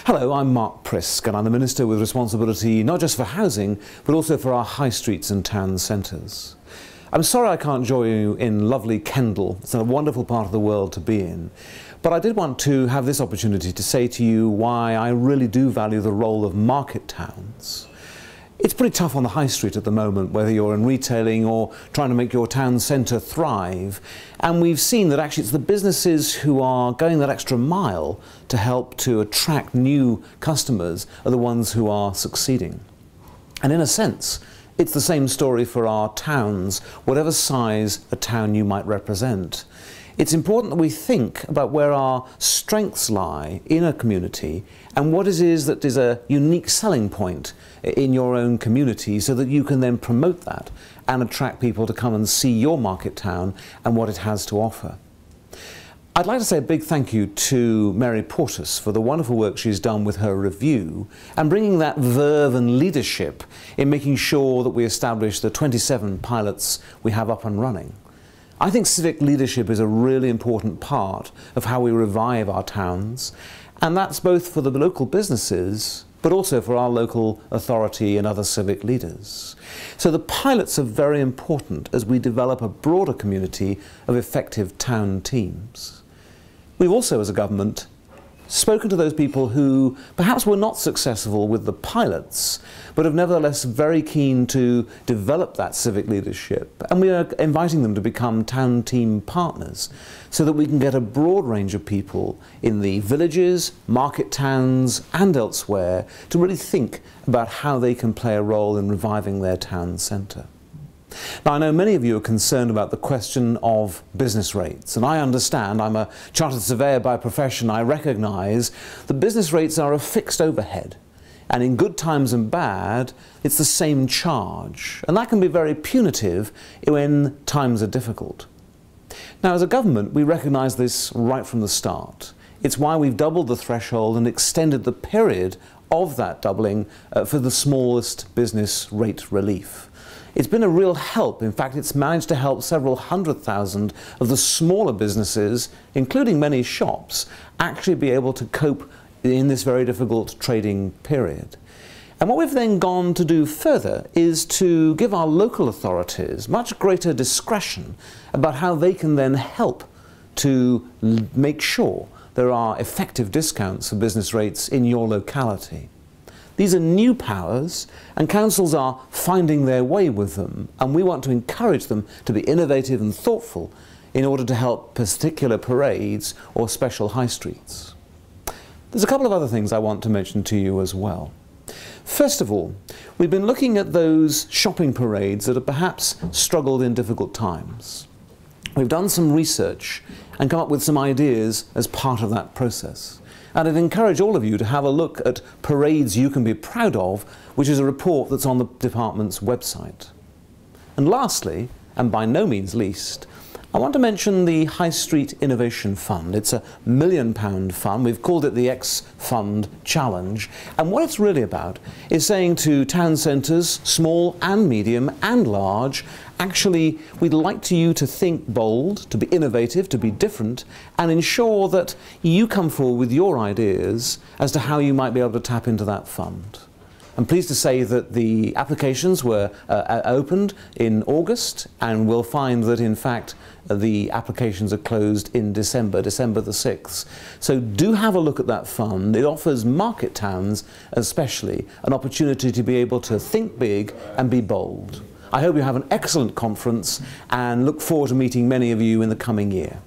Hello, I'm Mark Prisk and I'm the Minister with responsibility not just for housing but also for our high streets and town centres. I'm sorry I can't join you in lovely Kendal. It's a wonderful part of the world to be in. But I did want to have this opportunity to say to you why I really do value the role of market towns. It's pretty tough on the high street at the moment, whether you're in retailing or trying to make your town centre thrive. And we've seen that actually it's the businesses who are going that extra mile to help to attract new customers are the ones who are succeeding. And in a sense, it's the same story for our towns, whatever size a town you might represent. It's important that we think about where our strengths lie in a community and what it is that is a unique selling point in your own community so that you can then promote that and attract people to come and see your market town and what it has to offer. I'd like to say a big thank you to Mary Portas for the wonderful work she's done with her review and bringing that verve and leadership in making sure that we establish the 27 pilots we have up and running. I think civic leadership is a really important part of how we revive our towns, and that's both for the local businesses but also for our local authority and other civic leaders. So the pilots are very important as we develop a broader community of effective town teams. We've also, as a government, spoken to those people who perhaps were not successful with the pilots, but are nevertheless very keen to develop that civic leadership. And we are inviting them to become town team partners so that we can get a broad range of people in the villages, market towns and elsewhere to really think about how they can play a role in reviving their town centre. Now, I know many of you are concerned about the question of business rates, and I understand. I'm a chartered surveyor by profession. I recognise that business rates are a fixed overhead, and in good times and bad, it's the same charge, and that can be very punitive when times are difficult. Now, as a government, we recognise this right from the start. It's why we've doubled the threshold and extended the period of that doubling for the smallest business rate relief. It's been a real help. In fact, it's managed to help several 100,000 of the smaller businesses, including many shops, actually be able to cope in this very difficult trading period. And what we've then gone to do further is to give our local authorities much greater discretion about how they can then help to make sure there are effective discounts for business rates in your locality. These are new powers, and councils are finding their way with them, and we want to encourage them to be innovative and thoughtful in order to help particular parades or special high streets. There's a couple of other things I want to mention to you as well. First of all, we've been looking at those shopping parades that have perhaps struggled in difficult times. We've done some research and come up with some ideas as part of that process. And I'd encourage all of you to have a look at Parades You Can Be Proud Of, which is a report that's on the department's website. And lastly, and by no means least, I want to mention the High Street Innovation Fund. It's a £1 million fund. We've called it the X-Fund Challenge. And what it's really about is saying to town centres, small and medium and large, actually, we'd like you to think bold, to be innovative, to be different, and ensure that you come forward with your ideas as to how you might be able to tap into that fund. I'm pleased to say that the applications were opened in August, and we'll find that in fact the applications are closed in December the 6th. So do have a look at that fund. It offers market towns especially an opportunity to be able to think big and be bold. I hope you have an excellent conference and look forward to meeting many of you in the coming year.